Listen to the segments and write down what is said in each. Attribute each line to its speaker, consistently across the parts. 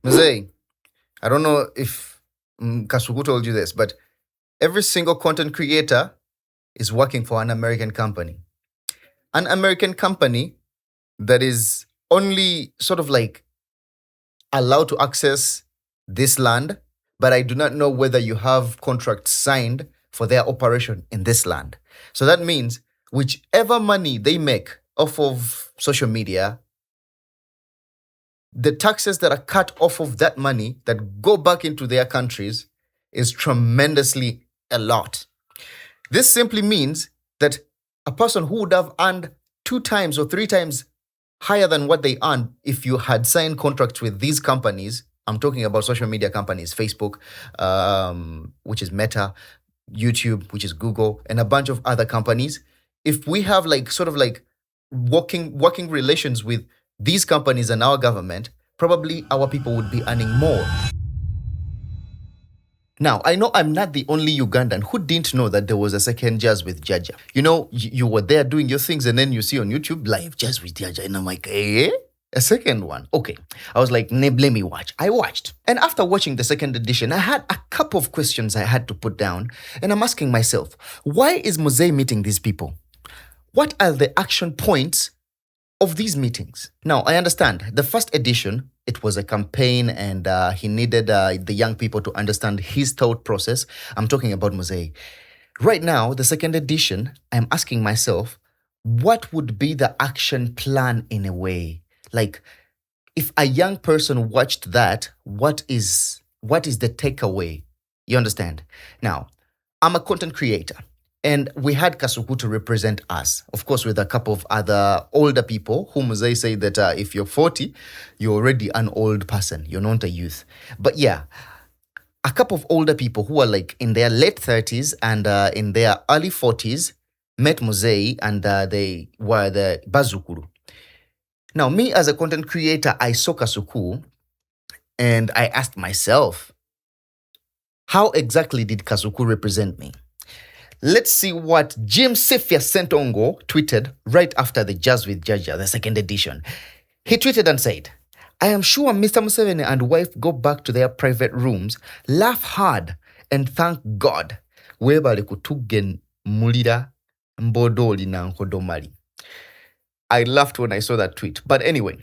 Speaker 1: Mzee, I don't know if Kasuku told you this, but every single content creator is working for an American company. An American company that is only sort of like allowed to access this land, but I do not know whether you have contracts signed for their operation in this land. So that means whichever money they make off of social media, the taxes that are cut off of that money that go back into their countries is tremendously a lot. This simply means that a person who would have earned 2 times or 3 times higher than what they earn if you had signed contracts with these companies. I'm talking about social media companies, Facebook, which is Meta, YouTube, which is Google, and a bunch of other companies. If we have like sort of like working relations with these companies and our government, probably our people would be earning more. Now, I know I'm not the only Ugandan who didn't know that there was a second Jazz with Jaja. You know, you were there doing your things and then you see on YouTube, live Jazz with Jaja. And I'm like, eh? A second one? Okay. I was like, let me watch. I watched. And after watching the second edition, I had a couple of questions I had to put down. And I'm asking myself, why is Museveni meeting these people? What are the action points of these meetings? Now, I understand the first edition, it was a campaign and he needed the young people to understand his thought process. I'm talking about Museveni. Right now, the second edition, I'm asking myself, what would be the action plan in a way? Like, if a young person watched that, what is the takeaway? You understand? Now, I'm a content creator. And we had Kasuku to represent us, of course, with a couple of other older people whom they say that if you're 40, you're already an old person. You're not a youth. But yeah, a couple of older people who are like in their late 30s and in their early 40s met Museveni and they were the Bazukuru. Now, me as a content creator, I saw Kasuku and I asked myself, how exactly did Kasuku represent me? Let's see what Jim Sefia Sentongo tweeted right after the Jazz with Jaja, the second edition. He tweeted and said, I am sure Mr. Museveni and wife go back to their private rooms, laugh hard, and thank God. Webale kutugen mulira mbodoli na nkodomali. I laughed when I saw that tweet. But anyway,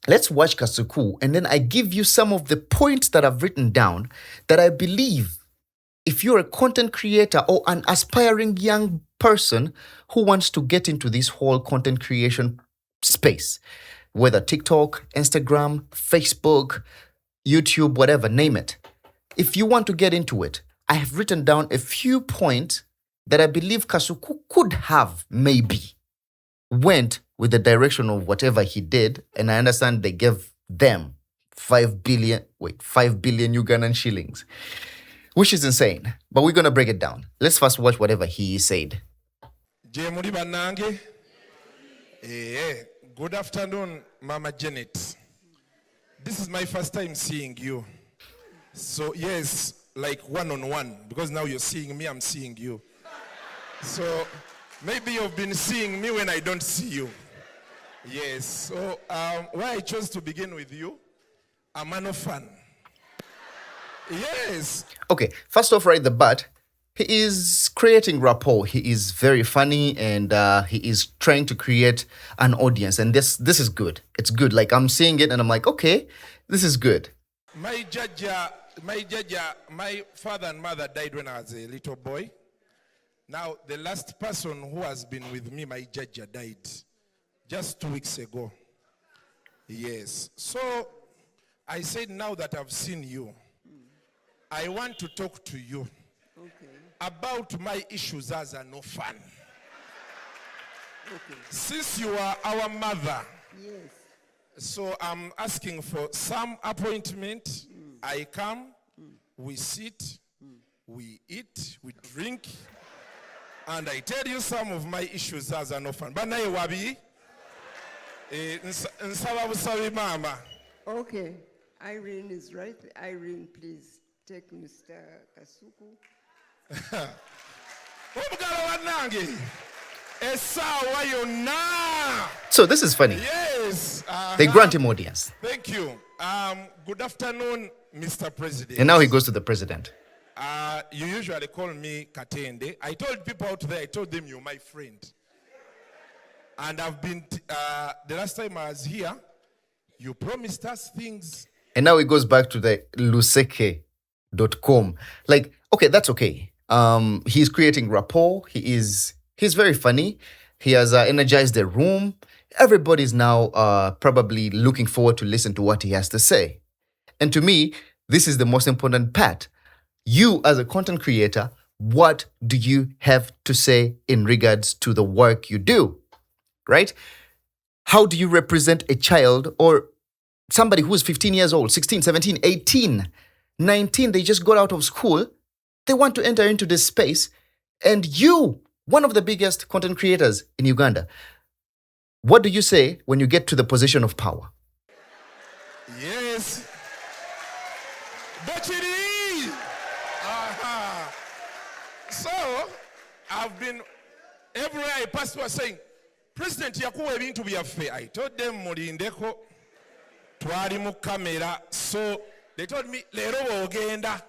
Speaker 1: let's watch Kasuku, and then I give you some of the points that I've written down that I believe if you're a content creator or an aspiring young person who wants to get into this whole content creation space, whether TikTok, Instagram, Facebook, YouTube, whatever, name it. If you want to get into it, I have written down a few points that I believe Kasuku could have maybe went with the direction of whatever he did. And I understand they gave them 5 billion Ugandan shillings. Which is insane, but we're going to break it down. Let's first watch whatever he said.
Speaker 2: Good afternoon, Mama Janet. This is my first time seeing you. So yes, like one-on-one, because now you're seeing me, I'm seeing you. So maybe you've been seeing me when I don't see you. Yes, so why I chose to begin with you, I'm a fan. Yes. Okay, first off, right the bat, he is creating rapport. He is very funny and he is trying to create an audience. And this is good. It's good. Like I'm seeing it and I'm like, okay, this is good. My father and mother died when I was a little boy. Now, the last person who has been with me, my jaja, died just 2 weeks ago. Yes. So I said, now that I've seen you, I want to talk to you about my issues as an orphan. Since you are our mother, so I'm asking for some appointment. I come, we sit, we eat, we drink, and I tell you some of my issues as an orphan. Banaye wabi, nsaba busabi mama.
Speaker 3: Okay, Irene is right. Irene, please. Take Mr. Kasuku.
Speaker 1: So this is funny.
Speaker 2: Yes.
Speaker 1: They grant him audience.
Speaker 2: Thank you. Good afternoon, Mr. President.
Speaker 1: And now he goes to the president.
Speaker 2: You usually call me Katende. I told people out there, I told them you're my friend. And I've been, the last time I was here, you promised us things.
Speaker 1: And now he goes back to the luseke.com. Like, okay, that's okay. He's creating rapport. He's very funny. He has energized the room. Everybody's now probably looking forward to listen to what he has to say. And to me, this is the most important part. You, as a content creator, what do you have to say in regards to the work you do? Right? How do you represent a child or somebody who is 15 years old, 16, 17, 18, 19? They just got out of school. They want to enter into this space. And you, one of the biggest content creators in Uganda, what do you say when you get to the position of power?
Speaker 2: Yes. Bachiri! Aha. So, I've been, everywhere I pass, was saying, President yakuwa ebintu byaffe. I told them mulindeko twali mu kamera. So they told me leero bw'ogenda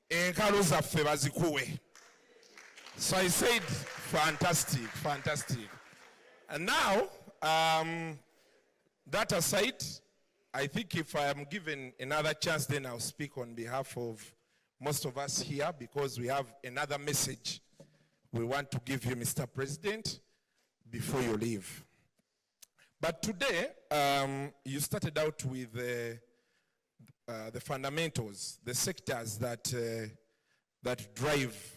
Speaker 2: enkalo zaffe bazikuwe. So I said fantastic, fantastic. And now that aside, I think if I am given another chance, then I'll speak on behalf of most of us here because we have another message we want to give you, Mr. President, before you leave. But today, you started out with the fundamentals, the sectors that drive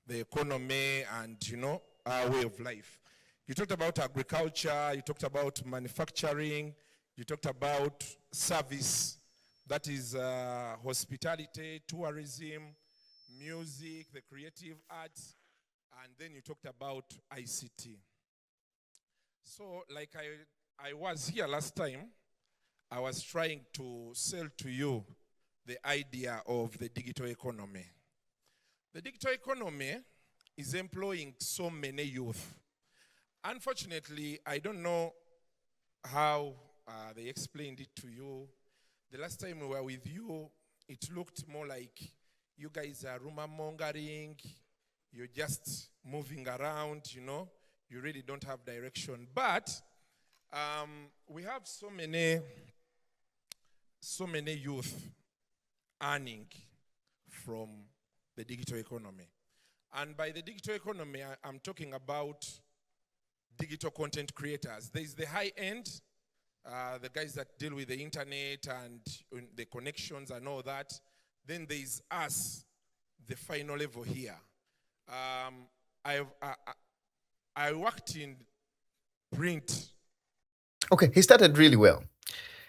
Speaker 2: the economy and, you know, our way of life. You talked about agriculture, you talked about manufacturing, you talked about service, that is hospitality, tourism, music, the creative arts, and then you talked about ICT. So like I was here last time, I was trying to sell to you the idea of the digital economy. The digital economy is employing so many youth. Unfortunately, I don't know how they explained it to you. The last time we were with you, it looked more like you guys are rumor mongering, you're just moving around, you know, you really don't have direction. But we have so many youth earning from the digital economy. And by the digital economy, I'm talking about digital content creators. There's the high end, the guys that deal with the internet and the connections and all that. Then there's us, the final level here. I worked in print.
Speaker 1: Okay, he started really well.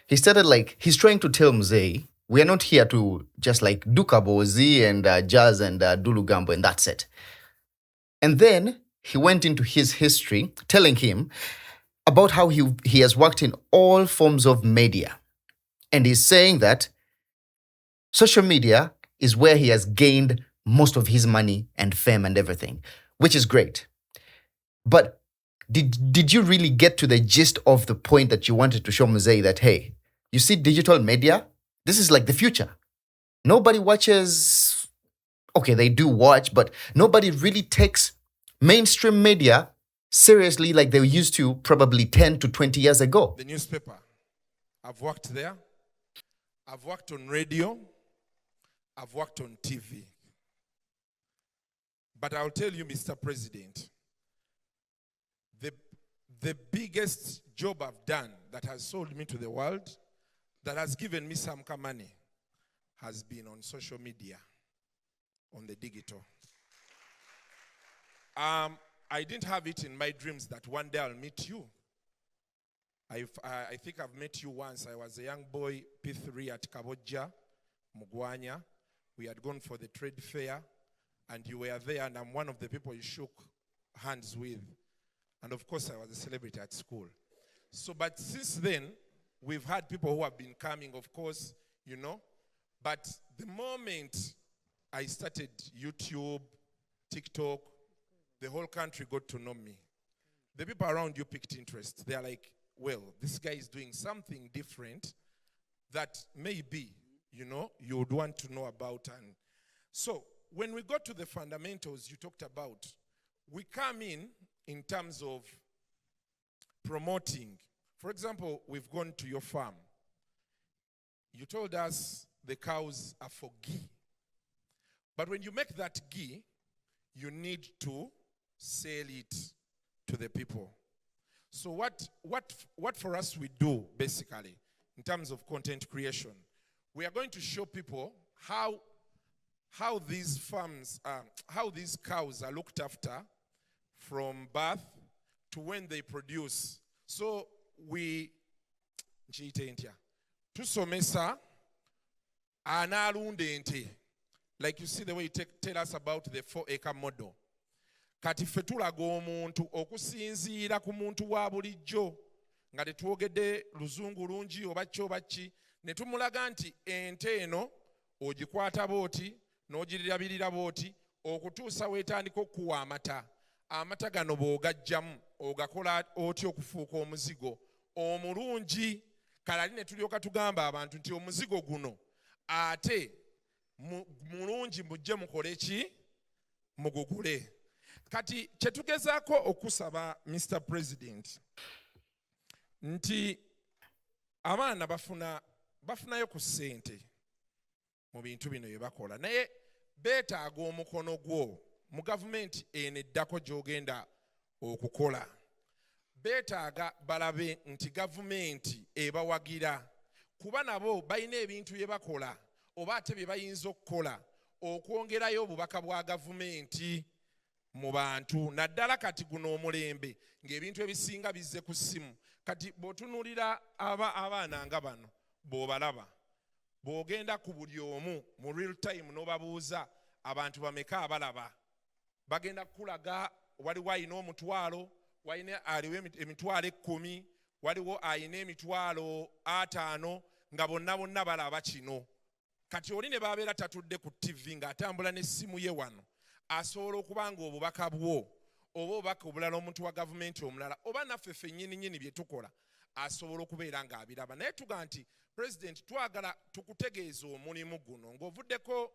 Speaker 1: He started like, he's trying to tell Mzee, we are not here to just like do kabozi and jazz and do lugambo and that's it. And then he went into his history, telling him about how he has worked in all forms of media. And he's saying that social media is where he has gained most of his money and fame and everything, which is great. But did you really get to the gist of the point that you wanted to show Mzee that, hey, you see digital media? This is like the future. Nobody watches, okay, they do watch, but nobody really takes mainstream media seriously like they used to probably 10 to 20 years ago.
Speaker 2: The newspaper, I've worked there. I've worked on radio. I've worked on TV. But I'll tell you, Mr. President, the biggest job I've done that has sold me to the world, that has given me some money, has been on social media, on the digital. I didn't have it in my dreams that one day I'll meet you. I think I've met you once. I was a young boy, P3 at Kabojja, Mugwanya. We had gone for the trade fair, and you were there, and I'm one of the people you shook hands with. And of course, I was a celebrity at school. So, but since then, we've had people who have been coming, of course, you know. But the moment I started YouTube, TikTok, the whole country got to know me. The people around you picked interest. They are like, well, this guy is doing something different that maybe, you would want to know about. And so when we got to the fundamentals you talked about, we come in terms of promoting. For example, we've gone to your farm. You told us the cows are for ghee. But when you make that ghee, you need to sell it to the people. So what for us we do, basically, in terms of content creation, we are going to show people how these farms, how these cows are looked after from birth to when they produce. So we, tusomesa analunde ente. Like you see the way you tell us about the 4-acre model. Kati ffe tulaga omuntu okusinziira ku muntu wa bulijjo nga tetwogedde luzungu lungi oba ki ne tumulaga nti ente eno ogikwata booti n'ogirabirira booti okutuusa weetandika okuwa amata. Amata gano bw'ogajjamu ogakola otya okufuuka omuzigo omulungi. Kalali ne tulyoka tugamba abantu nti omuzigo guno ate mulungi mujje mukole ki? Mugugule. Kati kyetugezaako okusaba Mr. President nti abaana bafunayo ku ssente mu bintu bino bye bakola, naye beetaaga omukono gwo mu gavumenti eno eddako gy'ogenda okukola. Beetaaga balabe nti gavumenti ebawagira, kuba nabo balina ebintu bye bakola oba ate bye bayinza okukola okwongerayo obubaka bwa gavumenti mu bantu. Naddala kati guno omulembe ng'ebintu ebisinga bizze ku ssimu. Kati bw'otunuulira abaana nga bano bw'obalaba, bw'ogenda ku buli omu mu real time n'obabuuza abantu bameka abalaba, bagenda kukulaga waliwo ayina omutwalo, aliwo emitwalo 10, waliwo ayina emitwalo 5, nga bonna balaba kino. Kati oli ne babeera tatudde ku TV ng'atambula n'essimu ye wano, asobola okuba nga obubaka bwo oba obubaka obulala omuntu wa gavumenti omulala oba naffe ffennyini bye tukola asobola okubeera ng'abiraba. Naye tuga nti President, twagala tukutegeeza omulimu guno ng'ovuddeko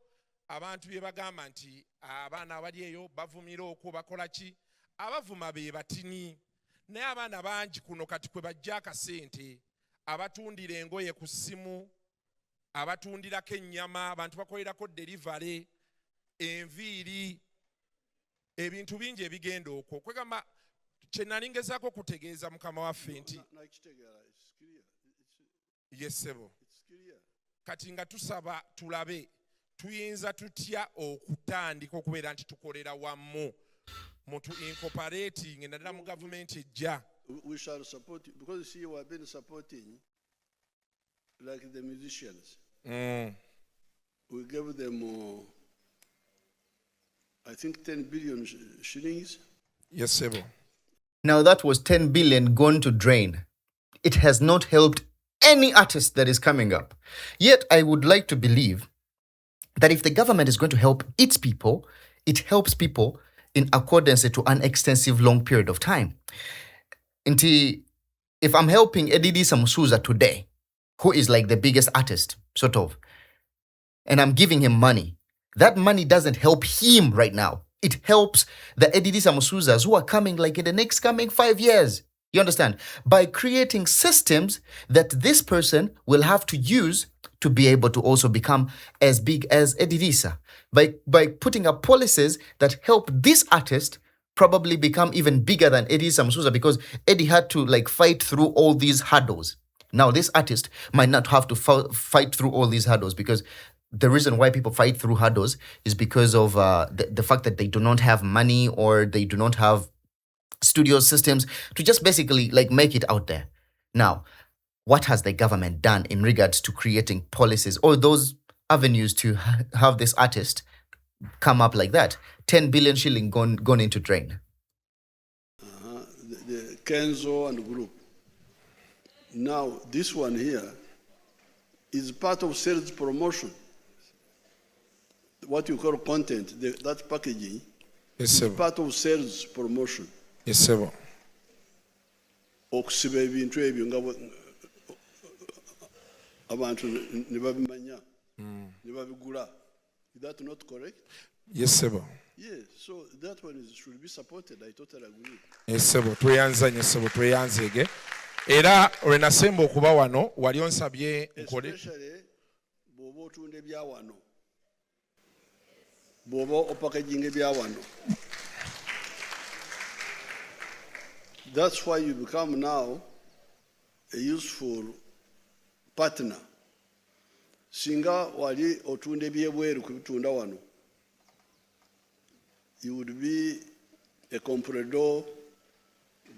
Speaker 2: abantu bye bagamba nti abaana abali eyo bavumira okwo bakola ki. Abavuma be batini, naye abaana bangi kuno kati kwe bajja akasente, abatundira engoye ku ssimu, abatundirako ennyama, abantu bakolerako delivery, enviiri, ebintu bingi ebigenda okwo. Kwegamba kye nali ngezaako kutegeeza mukama waffe nti yesebo kati nga tusaba tulabe tuyinza tutya okutandika okubeera nti tukolera wamu mutu incorporating naddala mu gavumenti ejja.
Speaker 4: We shall support you because you see we have been supporting like the musicians. We gave them I think 10 billion shillings.
Speaker 2: Yes, Sebo.
Speaker 1: Now that was 10 billion gone to drain. It has not helped any artist that is coming up. Yet I would like to believe that if the government is going to help its people, it helps people in accordance to an extensive long period of time. If I'm helping Edidi Samusuza today, who is like the biggest artist, sort of, and I'm giving him money, that money doesn't help him right now. It helps the Edidi Samusuzas who are coming like in the next coming 5 years. You understand? By creating systems that this person will have to use to be able to also become as big as Edidisa. By putting up policies that help this artist probably become even bigger than Eddie Samusuza, because Eddie had to like fight through all these hurdles. Now this artist might not have to fight through all these hurdles, because the reason why people fight through hurdles is because of the fact that they do not have money or they do not have studio systems to just basically like make it out there. Now, what has the government done in regards to creating policies or those avenues to have this artist come up like that? 10 billion shilling gone into drain.
Speaker 4: The Kenzo and group. Now, this one here is part of sales promotion. What you call content, that packaging,
Speaker 2: yes, sir,
Speaker 4: is part of sales promotion.
Speaker 2: Yes, sir.
Speaker 4: okusiba ebintu ebyo nga abantu ne babimanya ne babigula. Is that not correct?
Speaker 2: Yes, sebo.
Speaker 4: Yes, so that one should be supported. I totally agree.
Speaker 2: Yes, sebo. Tweyanzanye sebo, tweyanzege. Era olwenasemba okuba wano wali onsabye nkole.
Speaker 4: Especially bw'oba otunda ebya wano. Bw'oba opakaging ebya wano. That's why you become now a useful partner. Singa wali otunda ebyebweru kubitunda wano. You would be a comprador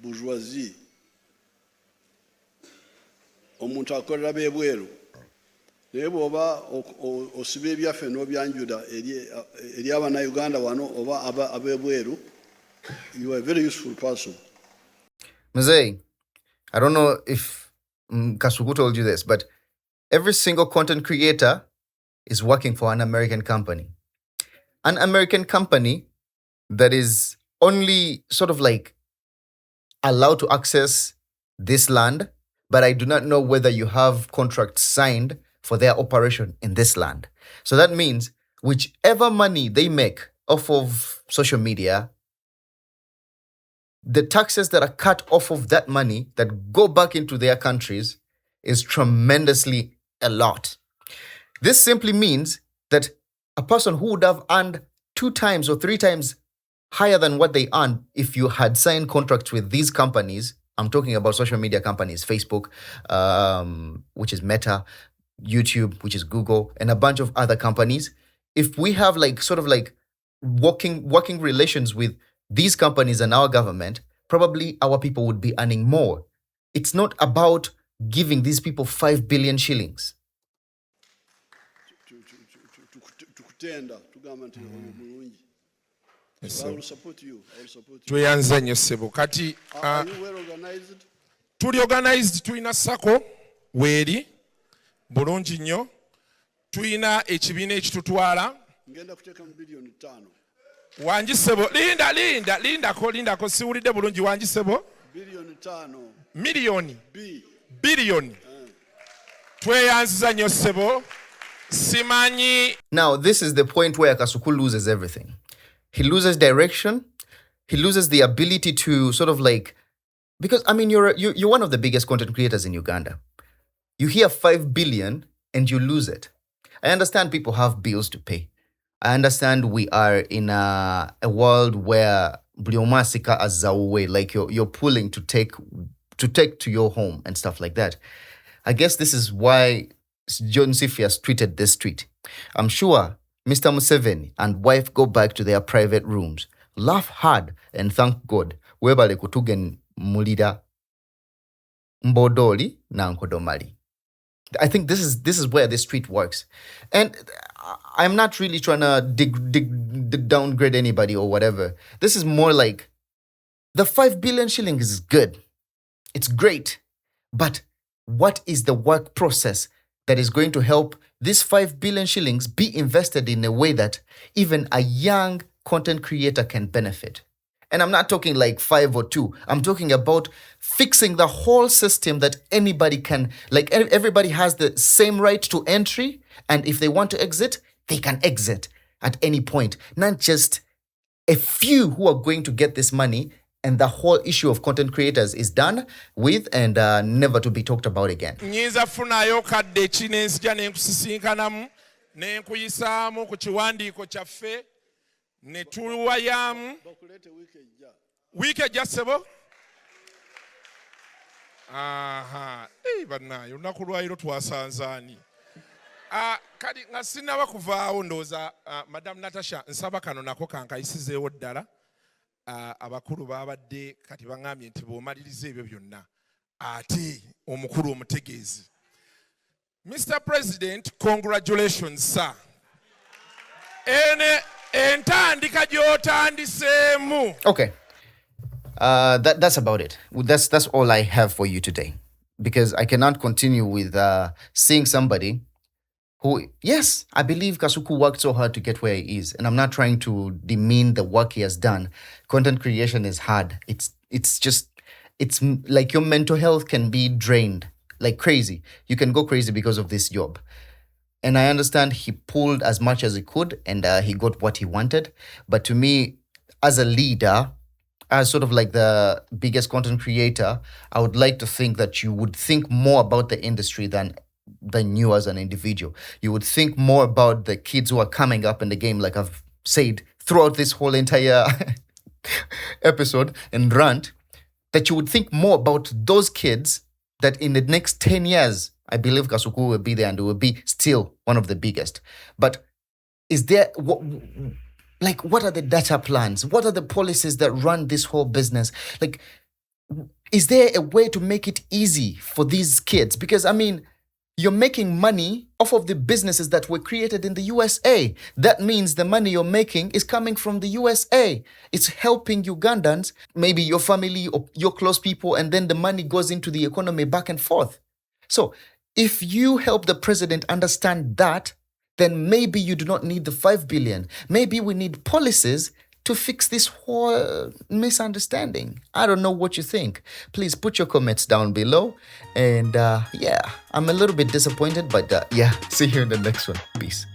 Speaker 4: bourgeoisie. Omuntu akolera byebweru. Naye bw'oba osiba ebyaffe n'obyanjuda eri abannayuganda wano oba ab'ebweru, you are a very useful person.
Speaker 1: Mzee, I don't know if Kasuku told you this, but every single content creator is working for an American company. An American company that is only sort of like allowed to access this land, but I do not know whether you have contracts signed for their operation in this land. So that means whichever money they make off of social media, the taxes that are cut off of that money that go back into their countries is tremendously a lot. This simply means that a person who would have earned 2 times or 3 times higher than what they earn if you had signed contracts with these companies, I'm talking about social media companies, Facebook, which is Meta, YouTube, which is Google, and a bunch of other companies. If we have like sort of like working relations with these companies and our government, probably our people would be earning more. It's not about giving these people 5 billion shillings.
Speaker 4: Tukutenda tugamba nti oyo mulungi. I will support you. I will support you.
Speaker 2: Tweyanza nnyo ssebo. Kati
Speaker 4: Are you well organized?
Speaker 2: tuli organized, tulina sako weeri bulungi nnyo, tulina ekibiina ekitutwala.
Speaker 4: Ngenda kuteeka mu billion 5.
Speaker 2: Wangi ssebo, lindako siwulidde bulungi. Wangi ssebo,
Speaker 4: Billion 5.
Speaker 2: miliyoni
Speaker 4: B.
Speaker 2: biliyoni. Tweyanziza nnyo ssebo, simanyi.
Speaker 1: Now, this is the point where Kasuku loses everything. He loses direction. He loses the ability to sort of like, because I mean, you're one of the biggest content creators in Uganda. You hear 5 billion and you lose it. I understand people have bills to pay. I understand we are in a world where bliomasika azauwe, like you're pulling to take to your home and stuff like that. I guess this is why John Siphias tweeted this tweet. I'm sure Mr. Museveni and wife go back to their private rooms, laugh hard, and thank God. Webale kutugen mulida mbodoli na nkodomali. I think this is where this tweet works. And I'm not really trying to downgrade anybody or whatever. This is more like the 5 billion shillings is good. It's great. But what is the work process that is going to help these 5 billion shillings be invested in a way that even a young content creator can benefit? And I'm not talking like 5 or 2. I'm talking about fixing the whole system that anybody can, like everybody has the same right to entry. And if they want to exit, they can exit at any point. Not just a few who are going to get this money and the whole issue of content creators is done with and never to be talked about again.
Speaker 2: Nyinza funayo kadde ki nensija nenkusisinkanamu nenkuyisaamu ku kiwandiiko kyaffe ne tuwayamu
Speaker 4: Bakulete week ejja.
Speaker 2: wiiki ejja ssebo. Aha, bannaye olunaku lwaliro twasanzaani. Kati nga sinnaba kuvaawo ndowooza Madam Natasha nsaba kano nako kankayisizeewo ddala. Abakulu babadde kati baŋŋambye nti bw'omaliriza ebyo byonna ate omukulu omutegeezi. Mr. President, congratulations, sir. Entandika gy'otandiseemu.
Speaker 1: Okay. That's about it. That's all I have for you today. Because I cannot continue with seeing somebody who, yes, I believe Kasuku worked so hard to get where he is. And I'm not trying to demean the work he has done. Content creation is hard. It's just like your mental health can be drained like crazy. You can go crazy because of this job. And I understand he pulled as much as he could, and he got what he wanted. But to me, as a leader, as sort of like the biggest content creator, I would like to think that you would think more about the industry than you as an individual. You would think more about the kids who are coming up in the game, like I've said throughout this whole entire episode and rant, that you would think more about those kids, that in the next 10 years, I believe Kasuku will be there and it will be still one of the biggest. But is there, what are the data plans? What are the policies that run this whole business? Like, is there a way to make it easy for these kids? Because, I mean, you're making money off of the businesses that were created in the USA. That means the money you're making is coming from the USA. It's helping Ugandans, maybe your family or your close people, and then the money goes into the economy back and forth. So if you help the president understand that, then maybe you do not need the 5 billion. Maybe we need policies to fix this whole misunderstanding. I don't know what you think. Please put your comments down below. And yeah, I'm a little bit disappointed, but yeah, see you in the next one. Peace.